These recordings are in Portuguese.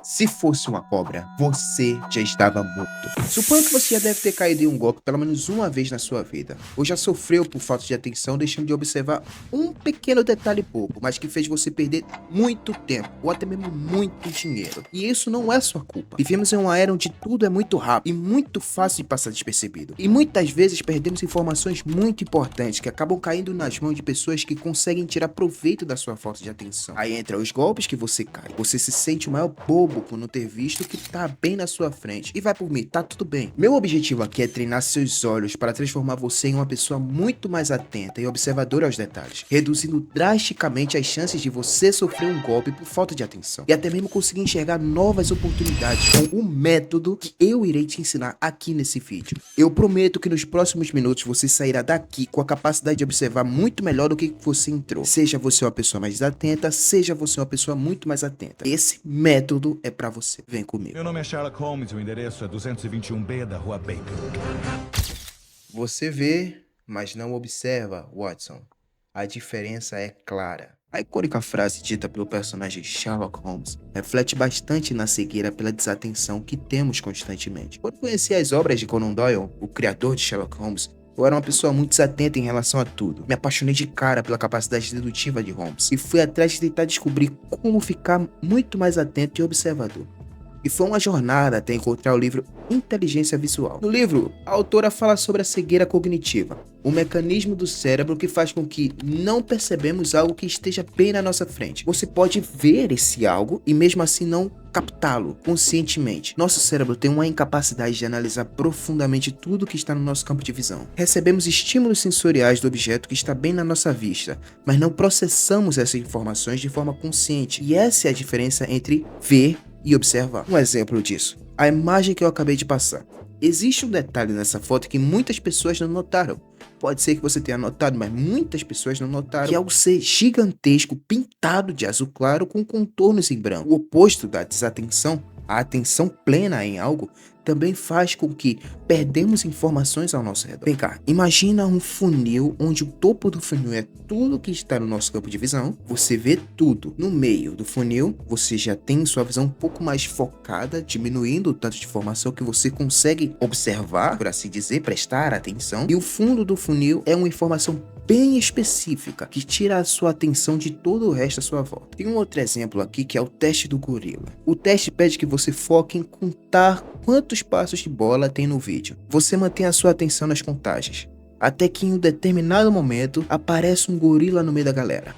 Se fosse uma cobra, você já estava morto. Suponho que você já deve ter caído em um golpe pelo menos uma vez na sua vida, ou já sofreu por falta de atenção deixando de observar um pequeno detalhe bobo, mas que fez você perder muito tempo, ou até mesmo muito dinheiro. E isso não é sua culpa. Vivemos em uma era onde tudo é muito rápido e muito fácil de passar despercebido. E muitas vezes perdemos informações muito importantes que acabam caindo nas mãos de pessoas que conseguem tirar proveito da sua falta de atenção. Aí entra os golpes que você cai. Você se sente o maior bobo por não ter visto o que tá bem na sua frente. E vai por mim, tá tudo bem. Meu objetivo aqui é treinar seus olhos para transformar você em uma pessoa muito mais atenta e observadora aos detalhes, reduzindo drasticamente as chances de você sofrer um golpe por falta de atenção. E até mesmo conseguir enxergar novas oportunidades com o método que eu irei te ensinar aqui nesse vídeo. Eu prometo que nos próximos minutos você sairá daqui com a capacidade de observar muito melhor do que você entrou. Seja você uma pessoa mais atenta, seja você uma pessoa muito mais atenta. Esse método é pra você. Vem comigo. Meu nome é Sherlock Holmes e o endereço é 221B da Rua Baker. Você vê, mas não observa, Watson. A diferença é clara. A icônica frase dita pelo personagem Sherlock Holmes reflete bastante na cegueira pela desatenção que temos constantemente. Quando conheci as obras de Conan Doyle, o criador de Sherlock Holmes, eu era uma pessoa muito desatenta em relação a tudo. Me apaixonei de cara pela capacidade dedutiva de Holmes e fui atrás de tentar descobrir como ficar muito mais atento e observador. E foi uma jornada até encontrar o livro Inteligência Visual. No livro, a autora fala sobre a cegueira cognitiva, um mecanismo do cérebro que faz com que não percebemos algo que esteja bem na nossa frente. Você pode ver esse algo e mesmo assim não captá-lo conscientemente. Nosso cérebro tem uma incapacidade de analisar profundamente tudo que está no nosso campo de visão. Recebemos estímulos sensoriais do objeto que está bem na nossa vista, mas não processamos essas informações de forma consciente. E essa é a diferença entre ver e observar. Um exemplo disso, a imagem que eu acabei de passar. Existe um detalhe nessa foto que muitas pessoas não notaram. Pode ser que você tenha notado, mas muitas pessoas não notaram, que é o ser gigantesco pintado de azul claro com contornos em branco. O oposto da desatenção, a atenção plena em algo, também faz com que perdemos informações ao nosso redor. Vem cá, imagina um funil onde o topo do funil é tudo que está no nosso campo de visão, você vê tudo. No meio do funil, você já tem sua visão um pouco mais focada, diminuindo o tanto de informação que você consegue observar, por assim dizer, prestar atenção. E o fundo do funil é uma informação bem específica, que tira a sua atenção de todo o resto à sua volta. Tem um outro exemplo aqui que é o teste do gorila. O teste pede que você foque em contar quantos passos de bola tem no vídeo. Você mantém a sua atenção nas contagens, até que em um determinado momento aparece um gorila no meio da galera.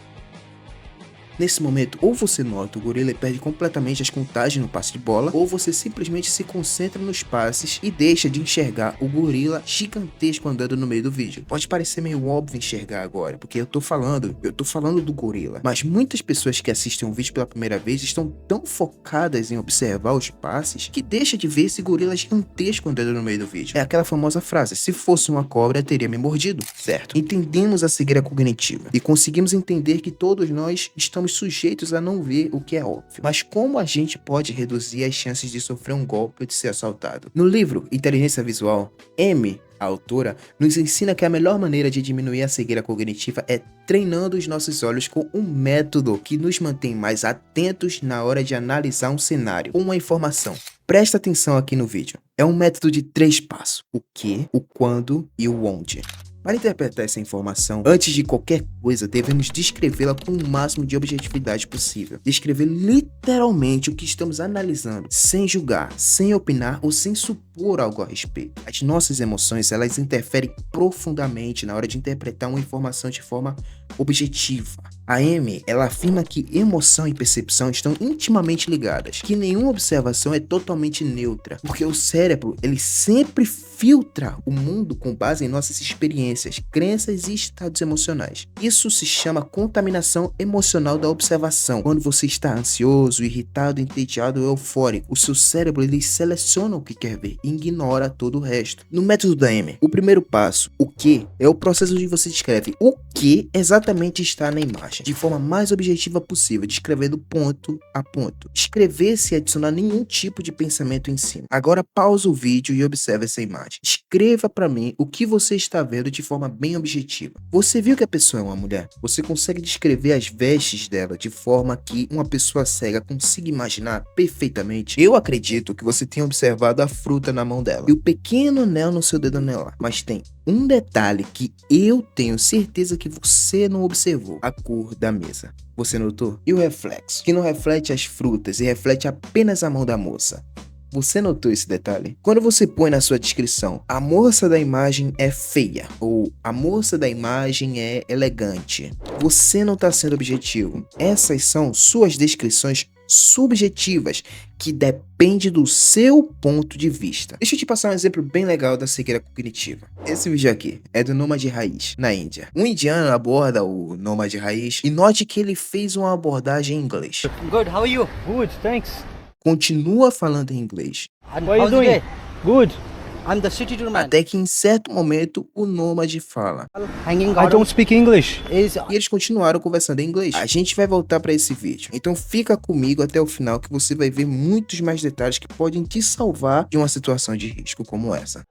Nesse momento, ou você nota o gorila e perde completamente as contagens no passe de bola, ou você simplesmente se concentra nos passes e deixa de enxergar o gorila gigantesco andando no meio do vídeo. Pode parecer meio óbvio enxergar agora, porque eu tô falando do gorila, mas muitas pessoas que assistem um vídeo pela primeira vez estão tão focadas em observar os passes que deixa de ver esse gorila gigantesco andando no meio do vídeo. É aquela famosa frase, se fosse uma cobra teria me mordido, certo? Entendemos a cegueira cognitiva e conseguimos entender que todos nós estamos sujeitos a não ver o que é óbvio. Mas como a gente pode reduzir as chances de sofrer um golpe ou de ser assaltado? No livro Inteligência Visual, Amy, a autora, nos ensina que a melhor maneira de diminuir a cegueira cognitiva é treinando os nossos olhos com um método que nos mantém mais atentos na hora de analisar um cenário ou uma informação. Presta atenção aqui no vídeo. É um método de 3 passos: o que, o quando e o onde. Para interpretar essa informação, antes de qualquer coisa, devemos descrevê-la com o máximo de objetividade possível. Descrever literalmente o que estamos analisando, sem julgar, sem opinar ou sem supor algo a respeito. As nossas emoções, elas interferem profundamente na hora de interpretar uma informação de forma objetiva. A Amy, ela afirma que emoção e percepção estão intimamente ligadas, que nenhuma observação é totalmente neutra, porque o cérebro, ele sempre filtra o mundo com base em nossas experiências, crenças e estados emocionais. Isso se chama contaminação emocional da observação. Quando você está ansioso, irritado, entediado ou eufórico, o seu cérebro, ele seleciona o que quer ver e ignora todo o resto. No método da Amy, o primeiro passo, o que, é o processo onde você descreve o que exatamente está na imagem. imagem de forma mais objetiva possível, descrevendo ponto a ponto. Escrever sem adicionar nenhum tipo de pensamento em cima. Agora pausa o vídeo e observe essa imagem. Escreva para mim o que você está vendo de forma bem objetiva. Você viu que a pessoa é uma mulher? Você consegue descrever as vestes dela de forma que uma pessoa cega consiga imaginar perfeitamente? Eu acredito que você tenha observado a fruta na mão dela e o pequeno anel no seu dedo anelar, mas tem um detalhe que eu tenho certeza que você não observou: a cor da mesa. Você notou? E o reflexo, que não reflete as frutas e reflete apenas a mão da moça. Você notou esse detalhe? Quando você põe na sua descrição, a moça da imagem é feia ou a moça da imagem é elegante, você não está sendo objetivo. Essas são suas descrições subjetivas que depende do seu ponto de vista. Deixa eu te passar um exemplo bem legal da cegueira cognitiva. Esse vídeo aqui é do Nômade Raiz, na Índia. Um indiano aborda o Nômade Raiz e note que ele fez uma abordagem em inglês. Good, how are you? Good, thanks. Continua falando em inglês. What are you doing? Good. I'm the city tour man. Até que em certo momento o Nômade fala. Hanging I don't speak English. E eles continuaram conversando em inglês. A gente vai voltar para esse vídeo. Então fica comigo até o final que você vai ver muitos mais detalhes que podem te salvar de uma situação de risco como essa.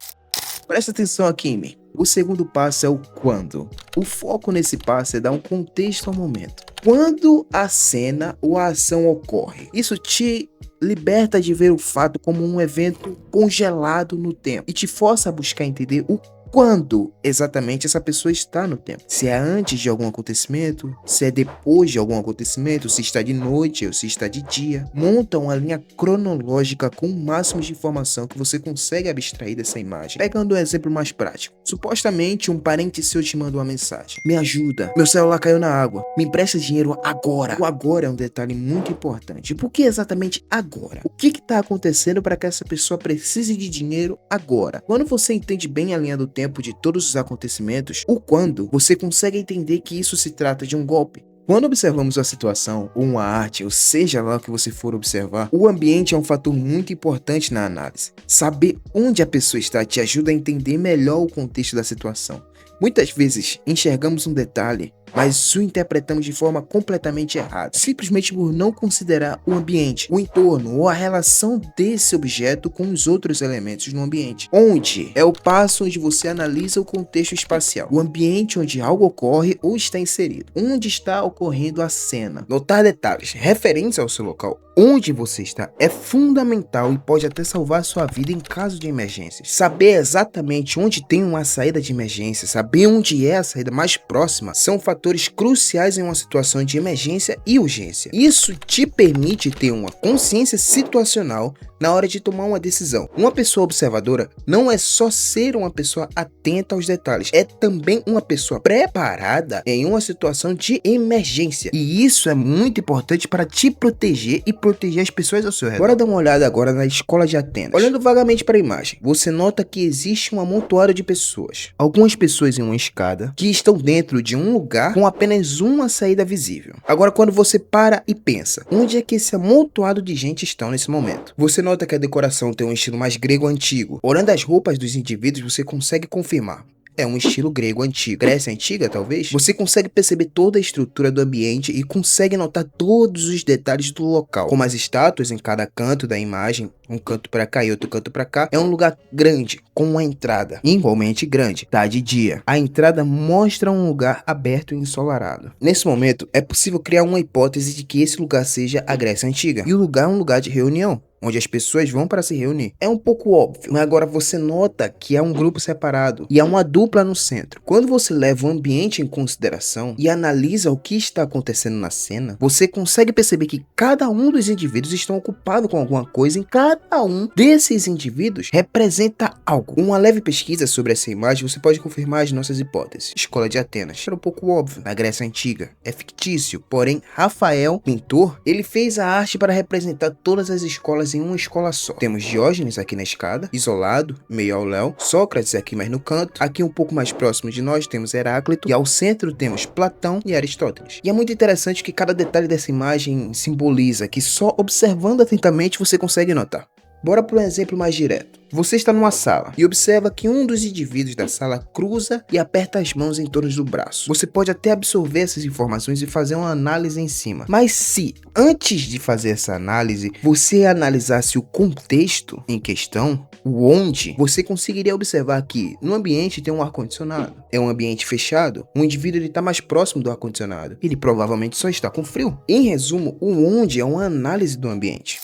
Presta atenção aqui em mim. O segundo passo é o quando. O foco nesse passo é dar um contexto ao momento. Quando a cena ou a ação ocorre, isso te liberta de ver o fato como um evento congelado no tempo e te força a buscar entender o quando exatamente essa pessoa está no tempo. Se é antes de algum acontecimento, se é depois de algum acontecimento, se está de noite ou se está de dia. Monta uma linha cronológica com o máximo de informação que você consegue abstrair dessa imagem. Pegando um exemplo mais prático. Supostamente um parente seu te manda uma mensagem: me ajuda, meu celular caiu na água, me empresta dinheiro agora. O agora é um detalhe muito importante. Por que exatamente agora? O que está acontecendo para que essa pessoa precise de dinheiro agora? Quando você entende bem a linha do tempo de todos os acontecimentos, o quando, você consegue entender que isso se trata de um golpe. Quando observamos uma situação, ou uma arte, ou seja lá o que você for observar, o ambiente é um fator muito importante na análise. Saber onde a pessoa está te ajuda a entender melhor o contexto da situação. Muitas vezes enxergamos um detalhe, mas o interpretamos de forma completamente errada, simplesmente por não considerar o ambiente, o entorno ou a relação desse objeto com os outros elementos no ambiente. Onde é o passo onde você analisa o contexto espacial, o ambiente onde algo ocorre ou está inserido, onde está ocorrendo a cena. Notar detalhes referentes ao seu local, onde você está, é fundamental e pode até salvar sua vida em caso de emergência. Saber exatamente onde tem uma saída de emergência, saber onde é a saída mais próxima, são fatores cruciais em uma situação de emergência e urgência. Isso te permite ter uma consciência situacional na hora de tomar uma decisão. Uma pessoa observadora não é só ser uma pessoa atenta aos detalhes, é também uma pessoa preparada em uma situação de emergência. E isso é muito importante para te proteger e proteger as pessoas ao seu redor. Bora dar uma olhada agora na escola de Atenas. Olhando vagamente para a imagem, você nota que existe um amontoado de pessoas. Algumas pessoas em uma escada que estão dentro de um lugar com apenas uma saída visível. Agora, quando você para e pensa, onde é que esse amontoado de gente estão nesse momento? Você nota que a decoração tem um estilo mais grego antigo. Olhando as roupas dos indivíduos, você consegue confirmar. É um estilo grego antigo. Grécia antiga, talvez? Você consegue perceber toda a estrutura do ambiente e consegue notar todos os detalhes do local. Como as estátuas em cada canto da imagem, um canto para cá e outro canto para cá. É um lugar grande, com uma entrada igualmente grande. Tá de dia. A entrada mostra um lugar aberto e ensolarado. Nesse momento, é possível criar uma hipótese de que esse lugar seja a Grécia Antiga. E o lugar é um lugar de reunião, onde as pessoas vão para se reunir. É um pouco óbvio, mas agora você nota que há um grupo separado e há uma dupla no centro. Quando você leva o ambiente em consideração e analisa o que está acontecendo na cena, você consegue perceber que cada um dos indivíduos estão ocupado com alguma coisa e cada um desses indivíduos representa algo. Uma leve pesquisa sobre essa imagem, você pode confirmar as nossas hipóteses. Escola de Atenas. Era um pouco óbvio. Na Grécia Antiga. É fictício, porém Rafael, pintor, ele fez a arte para representar todas as escolas em uma escola só. Temos Diógenes aqui na escada, isolado, meio ao léu, Sócrates aqui mais no canto, aqui um pouco mais próximo de nós temos Heráclito, e ao centro temos Platão e Aristóteles. E é muito interessante que cada detalhe dessa imagem simboliza, que só observando atentamente você consegue notar. Bora para um exemplo mais direto. Você está numa sala e observa que um dos indivíduos da sala cruza e aperta as mãos em torno do braço. Você pode até absorver essas informações e fazer uma análise em cima. Mas se, antes de fazer essa análise, você analisasse o contexto em questão, o onde, você conseguiria observar que no ambiente tem um ar-condicionado. É um ambiente fechado, o indivíduo está mais próximo do ar-condicionado. Ele provavelmente só está com frio. Em resumo, o onde é uma análise do ambiente.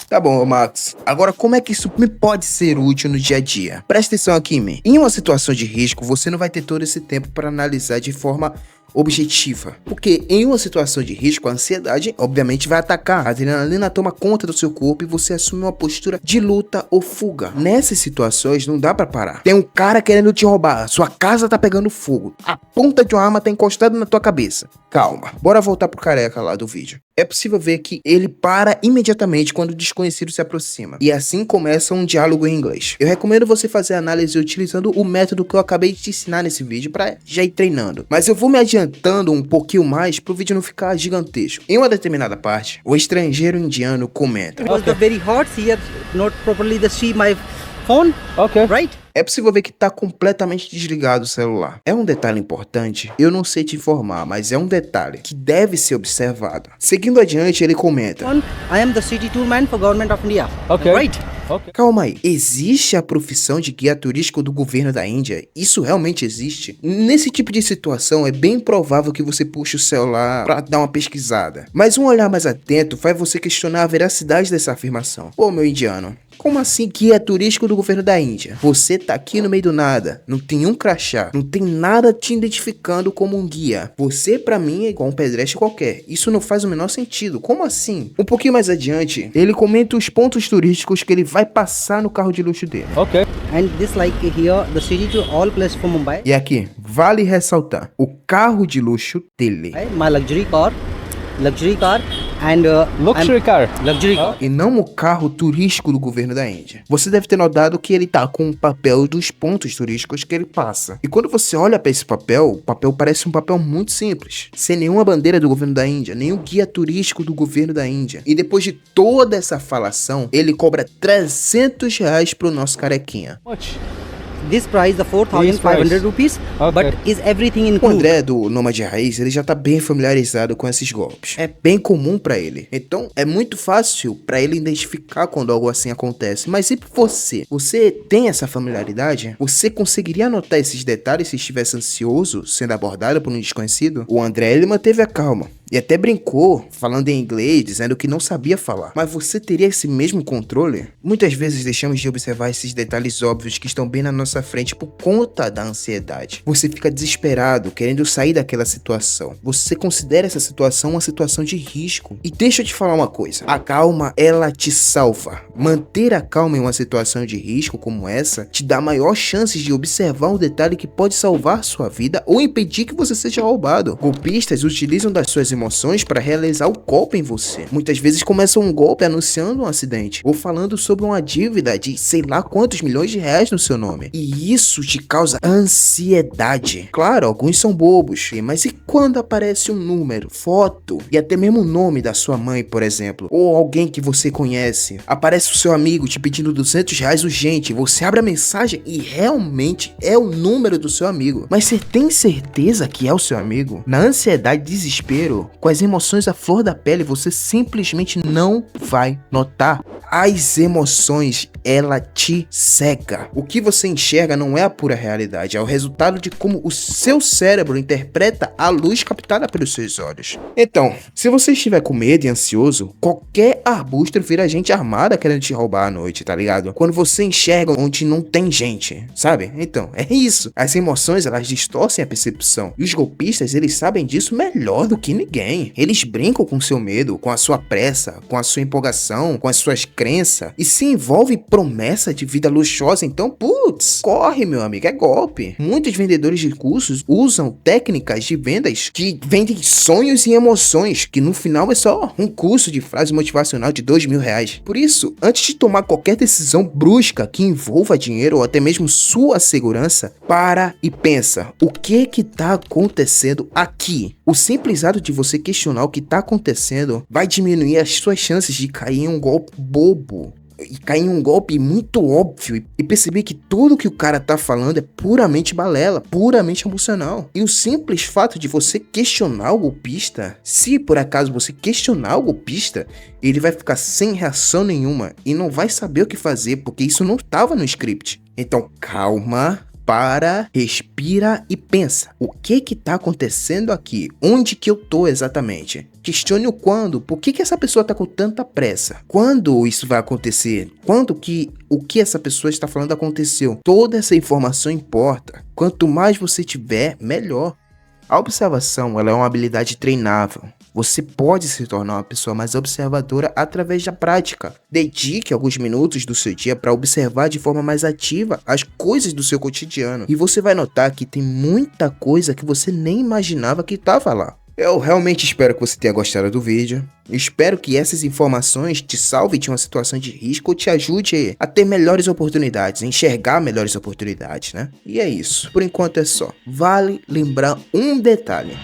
Tá bom, Max. Agora, como é que isso me pode ser útil no dia a dia? Presta atenção aqui, man. Em uma situação de risco, você não vai ter todo esse tempo para analisar de forma objetiva. Porque em uma situação de risco, a ansiedade obviamente vai atacar. A adrenalina toma conta do seu corpo e você assume uma postura de luta ou fuga. Nessas situações não dá pra parar. Tem um cara querendo te roubar, sua casa tá pegando fogo, a ponta de uma arma tá encostada na tua cabeça. Calma, bora voltar pro careca lá do vídeo. É possível ver que ele para imediatamente quando o desconhecido se aproxima. E assim começa um diálogo em inglês. Eu recomendo você fazer a análise utilizando o método que eu acabei de te ensinar nesse vídeo para já ir treinando. Mas eu vou me adiantando um pouquinho mais pro vídeo não ficar gigantesco. Em uma determinada parte, o estrangeiro indiano comenta: It was the very hot here, not properly the see my phone. Okay. Right? É possível ver que tá completamente desligado o celular. É um detalhe importante? Eu não sei te informar, mas é um detalhe que deve ser observado. Seguindo adiante, ele comenta: I am the city tour man for Government of India. Okay. Right? Okay. Calma aí, existe a profissão de guia turístico do governo da Índia? Isso realmente existe? Nesse tipo de situação, é bem provável que você puxe o celular pra dar uma pesquisada. Mas um olhar mais atento faz você questionar a veracidade dessa afirmação. Pô, meu indiano, como assim guia turístico do governo da Índia? Você tá aqui no meio do nada, não tem um crachá, não tem nada te identificando como um guia. Você pra mim é igual um pedestre qualquer. Isso não faz o menor sentido. Como assim? Um pouquinho mais adiante, ele comenta os pontos turísticos que ele vai passar no carro de luxo dele. Okay. And this like here, the city to all places from Mumbai. E aqui, vale ressaltar, o carro de luxo dele. Right? My luxury car and Luxury car. luxury car. E não o carro turístico do governo da Índia. Você deve ter notado que ele tá com o papel dos pontos turísticos que ele passa. E quando você olha para esse papel, o papel parece um papel muito simples. Sem nenhuma bandeira do governo da Índia, nenhum guia turístico do governo da Índia. E depois de toda essa falação, ele cobra R$300 pro nosso carequinha. Much. This price the 4,500 rupees, Okay. but is everything O included? André do Nômade Raiz, ele já tá bem familiarizado com esses golpes. É bem comum pra ele. Então, é muito fácil pra ele identificar quando algo assim acontece. Mas e você? Você tem essa familiaridade? Você conseguiria anotar esses detalhes se estivesse ansioso sendo abordado por um desconhecido? O André, ele manteve a calma. E até brincou, falando em inglês, dizendo que não sabia falar. Mas você teria esse mesmo controle? Muitas vezes deixamos de observar esses detalhes óbvios que estão bem na nossa frente por conta da ansiedade. Você fica desesperado, querendo sair daquela situação. Você considera essa situação uma situação de risco. E deixa eu te falar uma coisa. A calma, ela te salva. Manter a calma em uma situação de risco como essa te dá maior chances de observar um detalhe que pode salvar sua vida ou impedir que você seja roubado. Golpistas utilizam das suas emoções para realizar o golpe em você. Muitas vezes começam um golpe anunciando um acidente ou falando sobre uma dívida de sei lá quantos milhões de reais no seu nome. E isso te causa ansiedade. Claro, alguns são bobos, mas e quando aparece um número, foto e até mesmo o nome da sua mãe, por exemplo, ou alguém que você conhece? Aparece o seu amigo te pedindo R$200 urgente, você abre a mensagem e realmente é o número do seu amigo. Mas você tem certeza que é o seu amigo? Na ansiedade e desespero, com as emoções à flor da pele, você simplesmente não vai notar. As emoções, ela te cega. O que você enxerga não é a pura realidade, é o resultado de como o seu cérebro interpreta a luz captada pelos seus olhos. Então, se você estiver com medo e ansioso, qualquer arbusto vira gente armada querendo te roubar à noite, tá ligado? Quando você enxerga onde não tem gente, sabe? Então, é isso. As emoções, elas distorcem a percepção. E os golpistas, eles sabem disso melhor do que ninguém. Eles brincam com seu medo, com a sua pressa, com a sua empolgação, com as suas crenças e se envolve em promessa de vida luxuosa. Então, putz, corre, meu amigo, é golpe. Muitos vendedores de cursos usam técnicas de vendas que vendem sonhos e emoções, que no final é só um curso de frase motivacional de R$2.000. Por isso, antes de tomar qualquer decisão brusca que envolva dinheiro ou até mesmo sua segurança, para e pensa, o que tá acontecendo aqui? O simples ato de você questionar o que tá acontecendo vai diminuir as suas chances de cair em um golpe bobo. e cair em um golpe muito óbvio e perceber que tudo que o cara tá falando é puramente balela, puramente emocional. E o simples fato de você questionar o golpista, se por acaso você questionar o golpista, ele vai ficar sem reação nenhuma e não vai saber o que fazer, porque isso não tava no script. Então calma, para, respira e pensa. O que tá acontecendo aqui? Onde que eu tô exatamente? Questione o quando. Por que essa pessoa tá com tanta pressa? Quando isso vai acontecer? Quando que o que essa pessoa está falando aconteceu? Toda essa informação importa. Quanto mais você tiver, melhor. A observação, ela é uma habilidade treinável. Você pode se tornar uma pessoa mais observadora através da prática. Dedique alguns minutos do seu dia para observar de forma mais ativa as coisas do seu cotidiano. E você vai notar que tem muita coisa que você nem imaginava que estava lá. Eu realmente espero que você tenha gostado do vídeo. Espero que essas informações te salvem de uma situação de risco ou te ajude a ter melhores oportunidades, a enxergar melhores oportunidades, né? E é isso. Por enquanto é só. Vale lembrar um detalhe.